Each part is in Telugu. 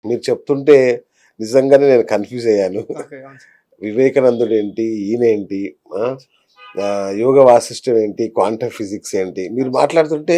మీరు చెప్తుంటే నిజంగానే నేను కన్‌ఫ్యూజ్ అయ్యాను. ఓకే. అవును సార్. వివేకానందుడు ఏంటి? ఈయనేంటి? ఆ! అవును సార్. యోగ వాసిష్టం ఏంటి? క్వాంటమ్ ఫిజిక్స్ ఏంటి? మీరు అవును సార్. మాట్లాడుతుంటే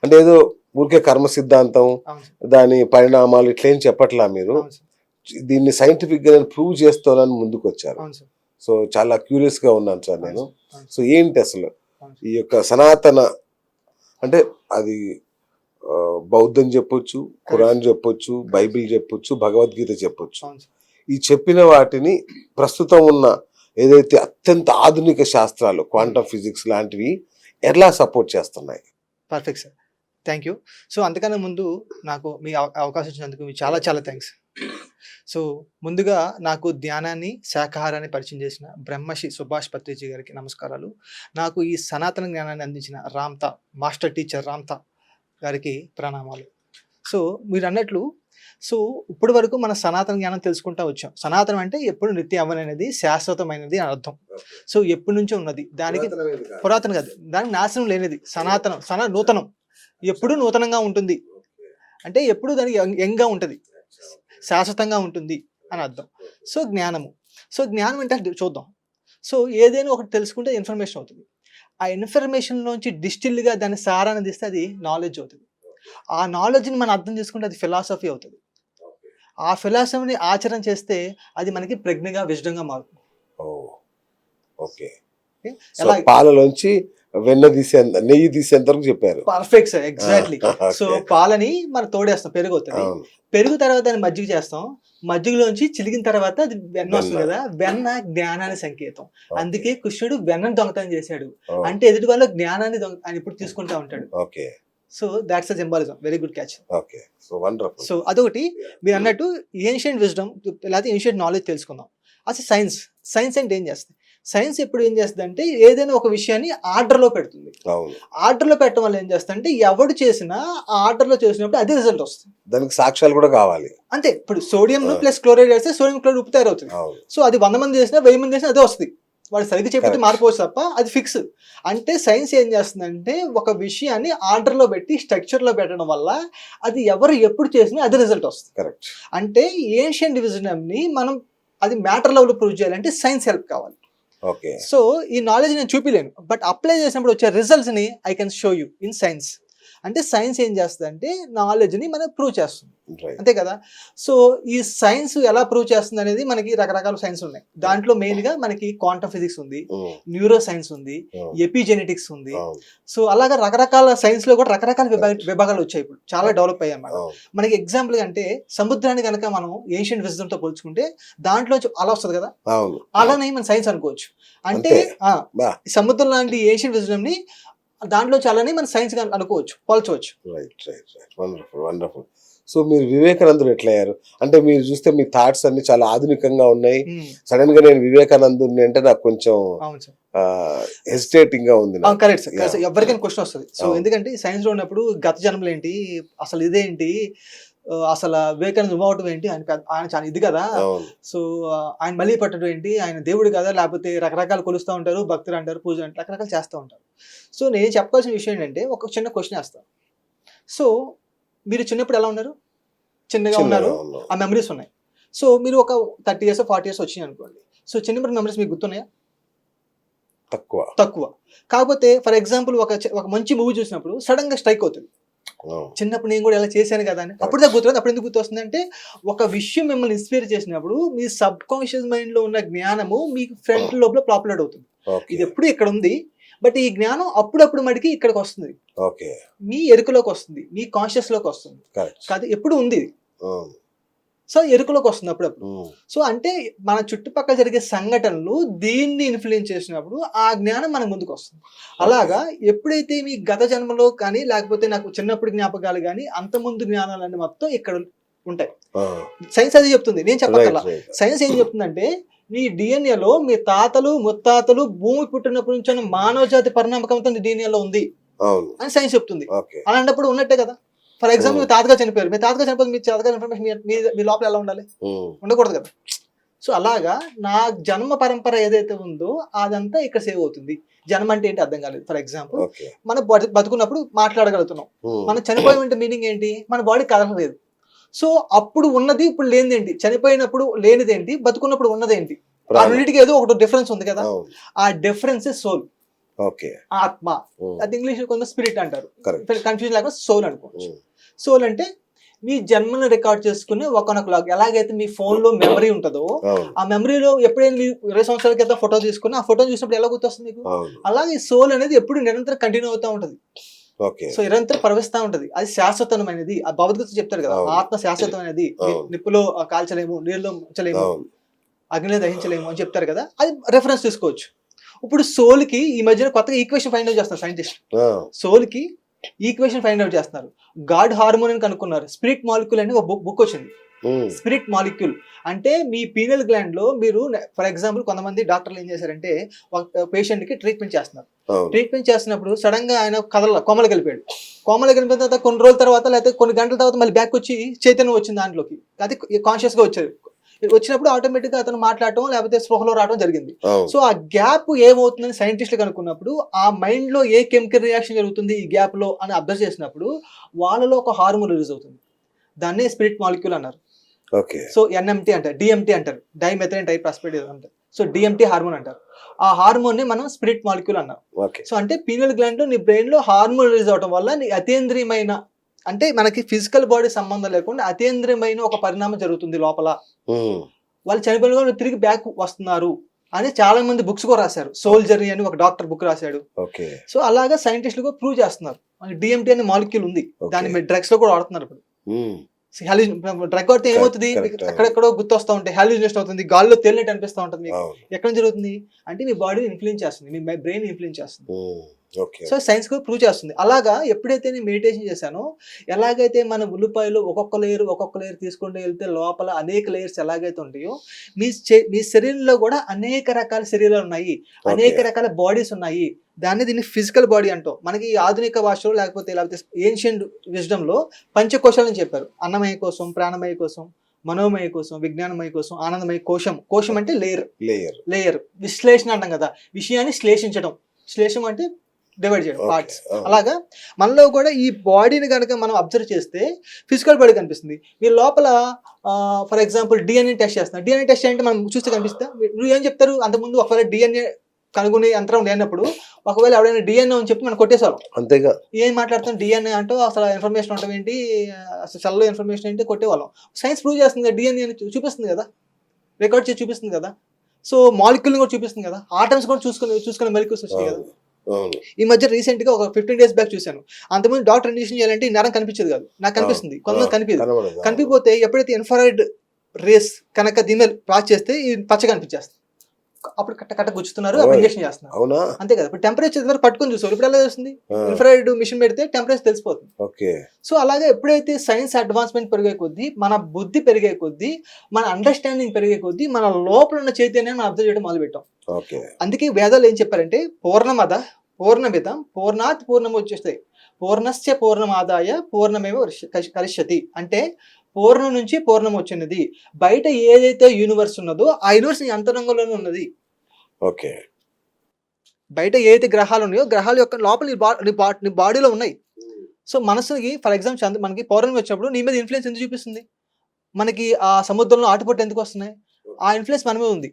అంటే ఏదో ఊరికే కర్మ సిద్ధాంతం, అవును సార్. దాని పరిణామాలు ఇట్లేం చెప్పట్లా మీరు. అవును సార్. దీన్ని సైంటిఫిక్‌గా నేను ప్రూవ్ చేస్తానని ముందుకొచ్చారు. అవును సార్. సో, చాలా క్యూరియస్‌గా ఉన్నాను సార్ అవును నేను. సార్. అవును సో, సార్. ఏంటి అసలు అవును ఈ సార్. యొక్క సనాతన అంటే అది బౌద్ధం చెప్పొచ్చు, కరెక్ట్ ఖురాన్ సార్. చెప్పొచ్చు, కరెక్ట్ బైబిల్ సార్. చెప్పొచ్చు, భగవద్గీత చెప్పొచ్చు. అవును సార్. ఈ చెప్పిన వాటిని ప్రస్తుతం ఉన్న ఏదైతే అత్యంత ఆధునిక శాస్త్రాలు హ్మ్. క్వాంటమ్ ఫిజిక్స్ లాంటివి ఎలా సపోర్ట్ చేస్తున్నాయి? Perfect sir. Thank you. So, అంతకన్నా ముందు నాకు మీ అవకాశం ఇచ్చినందుకు మీకు చాలా చాలా థాంక్స్. సో, ముందుగా నాకు ధ్యానాన్ని, శాకాహారాన్ని పరిచయం చేసిన బ్రహ్మశ్రీ సుభాష్ పత్రిజీ గారికి నమస్కారాలు. నాకు ఈ సనాతన జ్ఞానాన్ని అందించిన రామ్‌తా, మాస్టర్ టీచర్ రామ్‌తా గారికి ప్రణామాలు. సో, మీరన్నట్లు సో, ఇప్పటి వరకు మన సనాతన జ్ఞానం తెలుసుకుంటా వచ్చాం. సనాతనం అంటే ఎప్పుడు నిత్యం అవ్వననేది, శాశ్వతమైనది అని అర్థం. సో, ఎప్పటినుంచో ఉన్నది. దానికి పురాతన కాదు. దానికి నాశనం లేనిది. సనాతనం, నూతనం. ఎప్పుడూ నూతనంగా ఉంటుంది. అంటే ఎప్పుడు దానికి యంగ్‌గా ఉంటది. శాశ్వతంగా ఉంటుంది అని అర్థం. సో, జ్ఞానము. సో, జ్ఞానం అంటే చూద్దాం. సో, ఏదైనా ఒకటి తెలుసుకుంటే ఇన్ఫర్మేషన్ అవుతుంది. ఆ ఇన్ఫర్మేషన్‌లోంచి డిస్టిల్డ్‌గా దాని సారాన్ని తీస్తే అది నాలెడ్జ్ అవుతది. ఆ నాలెడ్జ్‌ని మనం అర్థం చేసుకుంటే అది ఫిలాసఫీ అవుతది. ఆ ఫిలాసఫీని ఆచరణ చేస్తే అది మనకి ప్రజ్ఞగా, విజ్డమ్‌గా మారుతుంది. ఓహ్! ఓకే. ఓకే. సో, ఎలా పాలలోంచి వెన్న తీసేంత నెయ్యి తీసేంత వరకు చెప్పారు. Perfect sir. ఆ! ఎగ్జాక్ట్‌లీ. So, okay. పాలని మనం తోడేస్తాం. పెరుగవుతది. అవును. పెరుగు తర్వాత దాన్ని మజ్జిగ చేస్తాం. మజ్జిగలోంచి చిలికిన తర్వాత అది వెన్నొస్తుంది వెన్న. గదా! వెన్న జ్ఞానానికి సంకేతం. ఓకే. అందుకే కృష్ణుడు వెన్నను దొంగతనం చేశాడు. ఓహ్! అంటే ఎదుటి వాళ్ళ జ్ఞానాన్ని ఆయన ఎప్పుడు తీసుకుంటా ఉంటాడు. Okay. So, thoughts the symbolism. Very good catch. Okay. So, wonderful. So, అదొకటి. మీరన్నట్టు ఏన్షియంట్ విజ్డమ్ లేకపోతే ఏన్షియంట్ నాలెడ్జ్ తెలుసుకుందాం. అసలు సైన్స్. సైన్స్ అంటే ఏం చేస్తది? సైన్స్ ఎప్పుడు ఏం చేస్తదంటే ఏదైనా ఒక విషయాన్ని ఆర్డర్‌లో పెడుతుంది. అవును. ఆర్డర్‌లో పెట్టడం వల్ల ఏం చేస్తదంటే ఎవడు చేసినా ఆ ఆర్డర్‌లో చేసినప్పుడు అదే రిజల్ట్ వస్తుంది. దానికి సాక్ష్యాలు కూడా కావాలి. అంతే. ఇప్పుడు సోడియం ఆ! ప్లస్ క్లోరైడ్ వేస్తే సోడియం క్లోరైడ్ ఉప్పు తయారవుతుంది. అవును. సో, అది 100 మంది చేసినా, 1000 మంది చేసినా అదే వస్తది. వాడు సరిగ్గా చెప్పకపోతే కరెక్ట్. మారిపోవచ్చు తప్ప అది ఫిక్స్. అంటే సైన్స్ ఏం చేస్తుందంటే ఒక విషయాన్ని ఆర్డర్‌లో పెట్టి స్ట్రక్చర్‌లో పెట్టడం వల్ల అది ఎవరు ఎప్పుడు చేసినా అదే రిజల్ట్ వస్తుంది. కరెక్ట్. అంటే ఏన్షియంట్ విజ్డమ్‌ని మనం అది మ్యాటర్ లెవెల్‌లో ప్రూవ్ చేయాలంటే సైన్స్ హెల్ప్ కావాలి. ఓకే. సో, ఈ నాలెడ్జ్ నేను చూపిలేను. బట్ అప్లై చేసినప్పుడు వచ్చే రిజల్ట్స్‌ని I can show you in science. అంటే సైన్స్ ఏం చేస్తదంటే నాలెడ్జ్‌ని మనకు ప్రూవ్ చేస్తుంది. రైట్. అంతే కదా! సో, ఈ సైన్స్ ఎలా ప్రూవ్ చేస్తుందనేది మనకి రకరకాల సైన్స్ ఉన్నాయి. దాంట్లో మెయిన్‌గా మనకి క్వాంటమ్ ఫిజిక్స్ ఉంది, హ్మ్. న్యూరో సైన్స్ ఉంది, అవును. ఎపిజెనెటిక్స్ ఉంది. అవును. సో, అలాగా రకరకాల సైన్స్‌లో కూడా రకరకాల కరెక్ట్. విభాగాలు వచ్చాయి ఇప్పుడు. చాలా డెవలప్ అయ్యాయన్నమాట. అవును. మనకి ఎగ్జాంపుల్‌గా అంటే సముద్రాన్ని గనక మనం ఏన్షియంట్ విజ్డమ్‌తో పోల్చుకుంటే దాంట్లోంచి అల వస్తది కదా! అవును. అలానే మన సైన్స్ అనుకోవచ్చు. అంటే అంతే. ఆ! బా! సముద్రం లాంటి ఏన్షియంట్ విజ్డమ్‌ని దాంట్లో చాలానే మన సైన్స్‌గా అనుకోవచ్చు. పోల్చవచ్చు. Right. Right. Right. Wonderful. Wonderful. So, మీరు వివేకానందుడు ఎట్లయ్యారు? అంటే మీరు చూస్తే మీ థాట్స్ అన్నీ చాలా ఆధునికంగా ఉన్నాయి. హ్మ్. సడెన్‌గా నేను వివేకానందుడిని అంటే నాకు కొంచెం అవును సార్. హెసిటేటింగ్‌గా ఉంది నాకు. Correct sir. యాహ్! ఎవరికైనా క్వెషన్ వస్తది. సో, అవును. ఎందుకంటే సైన్స్‌లో ఉన్నప్పుడు గత జన్మలేంటి? అసలు ఇదేంటి? అసల వివేకానంద రిమూవ్ అవ్వటం ఏంటి? ఆయన చాలా ఇది కదా! అవును. సో, ఆయన మళ్ళీ పట్టడం ఏంటి? ఆయన దేవుడు కదా! లేకపోతే రకరకాలు కొలుస్తా ఉంటారు. భక్తులు అంటారు, పూజ అంటారు, రకరకాలు చేస్తా ఉంటారు. సో, నేను చెప్పాల్సిన విషయం ఏంటంటే ఒక చిన్న క్వెషన్ ఏస్తాను. సో, మీరు చిన్నప్పుడు ఎలా ఉన్నారు? చిన్నగా ఉన్నారు. చిన్నగా ఉన్నాం. ఆ మెమోరీస్ ఉన్నాయి. సో, మీరు ఒక 30 ఇయర్స్, 40 ఇయర్స్ వచ్చినాయనుకోండి. సో, చిన్నప్పటి మెమోరీస్ మీకు గుర్తున్నాయా? తక్కువ. తక్కువ. కాకపోతే ఫర్ ఎగ్జాంపుల్ ఒక మంచి మూవీ చూసినప్పుడు సడెన్‌గా స్ట్రైక్ అవుతది. అవును. చిన్నప్పుడు నేను కూడా ఇలా చేశాను కదా! అని. అప్పుడు దాకా గుర్తురాదు. అప్పుడు ఎందుకు గుర్తొస్తుందంటే ఒక విషయం మిమ్మల్ని ఇన్‌స్పైర్ చేసినప్పుడు మీ సబ్‌కాన్షియస్ మైండ్‌లో ఉన్న జ్ఞానము మీకు ఫ్రంట్ లోబ్‌లో పాపులేట్ అవుతుంది. ఓకే. ఇది ఎప్పుడు ఇక్కడ ఉంది. బట్ ఈ జ్ఞానం అప్పుడప్పుడు మటికి ఇక్కడికొస్తుంది. ఓకే. మీ ఎరుకలోకొస్తుంది. మీ కాన్షియస్‌లోకొస్తుంది. కరెక్ట్. కాదు ఎప్పుడు ఉంది. అవును. సో, ఎరుకలోకొస్తుంది అప్పుడప్పుడు. హ్మ్. సో, అంటే మన చుట్టుపక్కల జరిగే సంఘటనలు దీన్ని ఇన్‌ఫ్లూయెన్స్ చేసినప్పుడు ఆ జ్ఞానం మన ముందుకొస్తుంది. అలాగా ఎప్పుడైతే మీ గత జన్మలో కానీ, లేకపోతే నాకు చిన్నప్పుడు జ్ఞాపకాలు గాని, అంతకుముందు జ్ఞానాలన్నీ మొత్తం ఇక్కడ ఉంటాయి. ఆ! సైన్స్ అదే చెప్తుంది. నేను రైట్. చెప్పక్కర్లా. రైట్. సైన్స్ ఏం చెప్తుందంటే, మీ డీఎన్ఏలో మీ తాతలు, ముత్తాతలు భూమి పుట్టినప్పటి నుంచి ఉన్న మానవ జాతి పరిణామకంతో నీ డీఎన్ఏలో ఉంది అవును. అని సైన్స్ చెప్తుంది. ఓకే. అలాంటప్పుడు ఉన్నట్టే కదా! ఫర్ ఎగ్జాంపుల్ మీ తాతగారు చనిపోయారు. మీ తాతగారు చనిపోతే మీ తాతగారి ఇన్ఫర్మేషన్ మీ లోపల ఎలా ఉండాలి? హ్మ్. ఉండకూడదు కదా! సో, అలాగా నా జన్మ పరంపర ఏదైతే ఉందో అదంతా ఇక్కడ సేవ్ అవుతుంది. జన్మ అంటే ఏంటి అర్థం కాలేదు. For example okay. మనం బతుకున్నప్పుడు మాట్లాడగలుగుతున్నాం. హ్మ్. మనం చనిపోయామంటే మీనింగ్ ఏంటి? మన బాడీ కదలలేదు. సో అప్పుడు ఉన్నది ఇప్పుడు లేనిదేంటి, చనిపోయినప్పుడు లేనిదేంటి, బతుకున్నప్పుడు ఉన్నదేంటి, ఆ ప్రాణం. రెండింటికి ఏదో ఒకటి డిఫరెన్స్ ఉంది కదా. అవును. ఆ డిఫరెన్స్ సోల్, ఓకే. ఆత్మ. అది ఇంగ్లీష్ కొంత స్పిరిట్ అంటారు, కరెక్ట్. కన్ఫ్యూజన్ లేకుండా సోల్ అనుకోవచ్చు. సోల్ అంటే మీ జన్మను రికార్డ్ చేసుకునే ఒకనొక లాగ్. ఎలాగైతే మీ ఫోన్ లో మెమరీ ఉంటుందో, అవును. ఆ మెమరీలో ఎప్పుడైనా మీరు 20 సంవత్సరాల క్రితం ఫోటో తీసుకుని ఆ ఫోటో చూసినప్పుడు ఎలా గుర్తొస్తుంది మీకు, అవును. అలాగే సోల్ అనేది ఎప్పుడు నిరంతరం కంటిన్యూ అవుతూ ఉంటుంది. ఓకే. సో నిరంతరం ప్రవహిస్తూ ఉంటది. అది శాశ్వతమైనది. ఆ భగవద్గీత చెప్తారు కదా, అవును. ఆత్మ శాశ్వతమైనది, అవును. నిప్పులో కాల్చలేము, నీళ్ళలో ఉంచలేము, అవును. అగ్నిలో దహించలేము అని చెప్తారు కదా. అది రెఫరెన్స్ తీసుకోవచ్చు. ఇప్పుడు సోల్ కి ఈ మధ్యన కొత్తగా ఈక్వేషన్ ఫైండ్ అవుట్ చేస్తున్నారు సైంటిస్ట్. ఆ, సోల్ కి ఈక్వేషన్ ఫైండ్ అవుట్ చేస్తున్నారు. గాడ్ హార్మోన్ అని కనుక్కున్నారు. స్పిరిట్ మాలిక్యూల్ అని ఒక బుక్ వచ్చింది. ఉమ్, స్పిరిట్ మాలిక్యూల్ అంటే మీ పీనల్ గ్లాండ్ లో మీరు ఫర్ ఎగ్జాంపుల్ కొంతమంది డాక్టర్లు ఏం చేశారంటే ఒక పేషెంట్ కి ట్రీట్మెంట్ చేస్తున్నారు. అవును. ట్రీట్మెంట్ చేస్తున్నప్పుడు సడన్ గా ఆయన కొమ్మలు కలిపాడు. కొమ్మలు కలిపిన తర్వాత కొన్ని రోజుల తర్వాత లేకపోతే కొన్ని గంటల తర్వాత మళ్ళీ బ్యాక్ వచ్చి చైతన్యం వచ్చింది దాంట్లోకి, అది కాన్షియస్ గా వచ్చారు. వచ్చినప్పుడు ఆటోమేటిక్ గా అతను మాట్లాడటం లేకపోతే స్పృహలో రావడం జరిగింది. అవును. సో ఆ గ్యాప్ ఏమవుతుందని సైంటిస్టులు కనుక్కున్నప్పుడు ఆ మైండ్ లో ఏ కెమికల్ రియాక్షన్ జరుగుతుంది ఈ గ్యాప్ లో అని అబ్జర్వ్ చేసినప్పుడు వాళ్ళలో ఒక హార్మోన్ రిలీజ్ అవుతుంది. దాన్ని స్పిరిట్ మాలిక్యూల్ అన్నారు. ఓకే. సో ఎన్ఎంటీ అంటారు, డిఎంటీ అంటారు, డైమెథైల్ ట్రైఫాస్ఫేట్ అంటారు. సో డిఎంటీ హార్మోన్ అంటారు. ఆ హార్మోన్ ని మనం స్పిరిట్ మాలిక్యూల్ అన్నాం. ఓకే. సో అంటే పీనల్ గ్లాండ్ లో నీ బ్రెయిన్ లో హార్మోన్ రిలీజ్ అవడం వల్ల నీ అతీంద్రియమైన, అంటే మనకి ఫిజికల్ బాడీ సంబంధం లేకుండా అతీంద్రియమైన ఒక పరిణామం జరుగుతుంది లోపల. ఉమ్, వాళ్ళు చనిపోయిన వాళ్ళు తిరిగి బ్యాక్ వస్తున్నారు అని చాలా మంది బుక్స్ కూడా రాశారు. సోల్ జర్నీ అని ఒక డాక్టర్ బుక్ రాశాడు. ఓకే. సో అలాగా సైంటిస్టులు కూడా ప్రూవ్ చేస్తున్నారు. డిఎంటీ అనే మాలిక్యూల్ ఉంది, దాన్ని మీరు డ్రగ్స్ లో కూడా వాడుతున్నారు ఇప్పుడు. ఉమ్, డ్రగ్ కొడితే ఏమవుతుంది, correct. ఎక్కడెక్కడో గుర్తొస్తూ ఉంటాయి, హాల్యూజినేషన్ అవుతుంది, గాల్లో తేలినట్టు అనిపిస్తూ ఉంటుంది మీకు. అవును. ఎక్కడ జరుగుతుంది అంటే మీ బాడీని ఇన్ఫ్లుయెన్స్ చేస్తుంది, మీ బ్రెయిన్ ఇన్ఫ్లుయెన్స్ చేస్తుంది. ఉమ్, ఓకే. సో సైన్స్ కూడా ప్రూవ్ చేస్తుంది. అలాగా ఎప్పుడైతే నేను మెడిటేషన్ చేశానో, ఎలాగైతే మన ఉల్లిపాయలు ఒక్కొక్క లేయర్ తీసుకుంటూ వెళ్తే లోపల అనేక లేయర్స్ ఎలాగైతే ఉంటాయో, మీ శరీరంలో కూడా అనేక రకాల శరీరాలు ఉన్నాయి, అనేక రకాల బాడీస్ ఉన్నాయి. దీన్ని ఫిజికల్ బాడీ అంటాం. మనకి ఆధునిక భాషలో లేకపోతే ఏన్షియంట్ విజ్డమ్ లో పంచకోశాలని చెప్పారు. అన్నమయ కోసం, ప్రాణమయ కోసం, మనోమయ కోసం, విజ్ఞానమయ కోసం, ఆనందమయ కోశం. కోశం అంటే లేయర్. విశ్లేషణ అంటాం కదా, విషయాన్ని శ్లేషించడం. శ్లేషం అంటే డివైడ్ చేయడం, పార్ట్స్. అలాగా మనలో కూడా ఈ బాడీని కనుక మనం అబ్జర్వ్ చేస్తే ఫిజికల్ బాడీ కనిపిస్తుంది. మీరు లోపల ఫర్ ఎగ్జాంపుల్ డిఎన్ఏ టెస్ట్ చేస్తున్నారు. డిఎన్ఏ టెస్ట్ అంటే మనం చూస్తే కనిపిస్తా, మీరు ఏం చెప్తారు, అంతకుముందు ఒకవేళ డిఎన్ఏ కనుగొనే యంత్రం లేనప్పుడు ఒకవేళ ఎవరైనా డిఎన్ఏ అని చెప్పి మనం కొట్టేసాం. అంతేగా. ఏం మాట్లాడుతాం, డిఎన్ఏ అంటూ అసలు ఇన్ఫర్మేషన్ ఉండటం ఏంటి, అసలు సెల్లో ఇన్ఫర్మేషన్ ఏంటి కొట్టేవాళ్ళం. సైన్స్ ప్రూవ్ చేస్తుంది కదా, డిఎన్ఏ అని చూపిస్తుంది కదా, రికార్డ్ చేసి చూపిస్తుంది కదా. సో మాలిక్యూల్ కూడా చూపిస్తుంది కదా, ఆటమ్స్ కూడా చూసుకునే మెలిక్యూల్స్ వచ్చినాయి కదా. అవును. ఈ మధ్య రీసెంట్ గా ఒక 15 days బ్యాక్ చూశాను. అంతకుముందు డాక్టర్ ఇంజెక్షన్ చేయాలంటే ఈ నరం కనిపించేది కాదు, నాకు కనిపిస్తుంది, కొంతమంది కనిపించదు. కనిపిపోతే ఎప్పుడైతే ఇన్ఫ్రారెడ్ రేస్ కనుక దీని మీద పాస్ చేస్తే ఈ పచ్చగా కనిపించేస్తుంది. అప్పుడు కట్ట గుచ్చుతున్నారు, ఇంజెక్షన్ చేస్తున్నారు. అవునా? అంతే కదా. ఇప్పుడు టెంపరేచర్ దగ్గర పట్టుకొని చూసారు, ఇప్పుడు ఎలా వస్తుంది, ఇన్ఫ్రారెడ్ మిషన్ పెడితే టెంపరేచర్ తెలిసిపోతుంది. ఓకే. సో అలాగే ఎప్పుడైతే సైన్స్ అడ్వాన్స్మెంట్ పెరిగే కొద్దీ, మన బుద్ధి పెరిగే కొద్దీ, మన అండర్స్టాండింగ్ పెరిగే కొద్దీ, మన లోపల ఉన్న చైతన్యాన్ని మనం అబ్జర్వ్ చేయడం మొదలు పెట్టాం. ఓకే. అందుకే వేదాలు ఏం చెప్పారంటే పూర్ణమిదం పూర్ణాత్ పూర్ణము వచ్చేస్తాయి, పూర్ణస్య పూర్ణమాదాయ పూర్ణమేవ కరిష్యతి. అంటే పూర్ణం నుంచి పూర్ణం వచ్చినది. బయట ఏదైతే యూనివర్స్ ఉన్నదో ఆ యూనివర్స్ నీ అంతరంగంలోనే ఉన్నది. ఓకే. బయట ఏదైతే గ్రహాలు ఉన్నాయో గ్రహాల యొక్క లోపల నీ బాడీలో ఉన్నాయి. సో మనసుకి ఫర్ ఎగ్జాంపుల్ మనకి పౌర్ణమి వచ్చినప్పుడు నీ మీద ఇన్ఫ్లుయెన్స్ ఎందుకు చూపిస్తుంది, మనకి ఆ సముద్రంలో ఆటుపోట్లు ఎందుకు వస్తున్నాయి, ఆ ఇన్ఫ్లుయెన్స్ మన మీద ఉంది.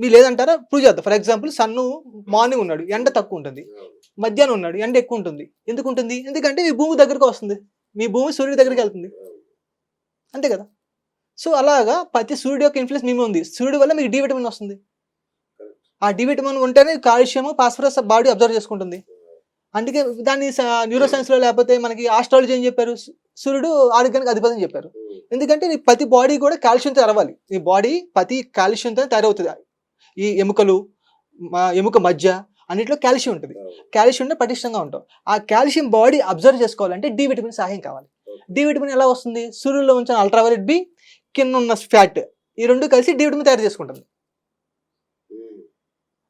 మీరు లేదంటారా, ప్రూవ్ చేద్దాం. ఫర్ ఎగ్జాంపుల్ సన్ను మార్నింగ్ ఉన్నాడు, ఎండ తక్కువ ఉంటుంది, మధ్యాహ్నం ఉన్నాడు, ఎండ ఎక్కువ ఉంటుంది. ఎందుకు ఉంటుంది, ఎందుకంటే మీ భూమి దగ్గరకు వస్తుంది, మీ భూమి సూర్యుడి దగ్గరికి వెళ్తుంది, అంతే కదా. సో అలాగా ప్రతి సూర్యుడు యొక్క ఇన్ఫ్లుయెన్స్ మీ మీద ఉంది. సూర్యుడి వల్ల మీకు డి విటమిన్ వస్తుంది. ఆ డి విటమిన్ ఉంటేనే కాల్షియం, ఫాస్ఫరస్ బాడీ అబ్జర్వ్ చేసుకుంటుంది. అందుకే దాన్ని న్యూరో సైన్స్ లో లేకపోతే మనకి ఆస్ట్రాలజీ ఏం చెప్పారు, సూర్యుడు ఆరోగ్యానికి అధిపతి అని చెప్పారు. ఎందుకంటే నీ ప్రతి బాడీ కూడా కాల్షియంతో తరవాలి. ఈ బాడీ ప్రతి కాల్షియంతో తయారవుతుంది. ఈ ఎముక మధ్య అన్నింటిలో కాల్షియం ఉంటుంది. కాల్షియం ఉంటే పటిష్టంగా ఉంటాం. ఆ కాల్షియం బాడీ అబ్జర్వ్ చేసుకోవాలంటే డి విటమిన్ సహాయం కావాలి. డి విటమిన్ ఎలా వస్తుంది, సూర్యుల్లో ఉంచిన అల్ట్రావైలెట్ బి, కింద ఉన్న ఫ్యాట్, ఈ రెండు కలిసి డి విటమిన్ తయారు చేసుకుంటుంది.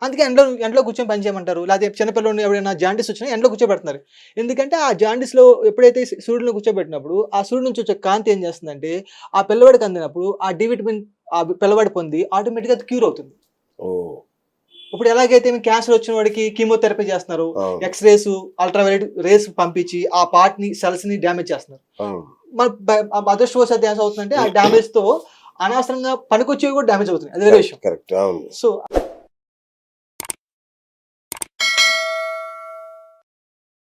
అందుకే ఎండలో కూర్చొని పని చేయమంటారు. లేకపోతే చిన్నపిల్లలు ఎవరైనా జాండీస్ వచ్చినా ఎండలో కూర్చోబెడుతున్నారు. ఎందుకంటే ఆ జాండీస్లో ఎప్పుడైతే సూర్యుడిని కూర్చోబెట్టినప్పుడు ఆ సూర్యుడు నుంచి వచ్చే కాంతి ఏం చేస్తుందంటే ఆ పిల్లవాడికి అందినప్పుడు ఆ డి విటమిన్ ఆ పిల్లవాడి పొంది ఆటోమేటిక్గా అది క్యూర్ అవుతుంది. ఇప్పుడు ఎలాగైతే క్యాన్సర్ వచ్చిన వాడికి కీమోథెరపీ చేస్తున్నారు, అవును ఎక్స్రేస్, అల్ట్రావైలెట్ రేస్ పంపించి ఆ పార్ట్ ని సెల్స్ ని డ్యామేజ్ చేస్తున్నారు. అవును మన అదృష్టవశాత్తు ఏం అవుతుందంటే ఆ డ్యామేజ్ తో అనవసరంగా పనికొచ్చేవి కూడా డ్యామేజ్ అవుతున్నాయి. అది వేరే విషయం. కరెక్ట్ అవును సో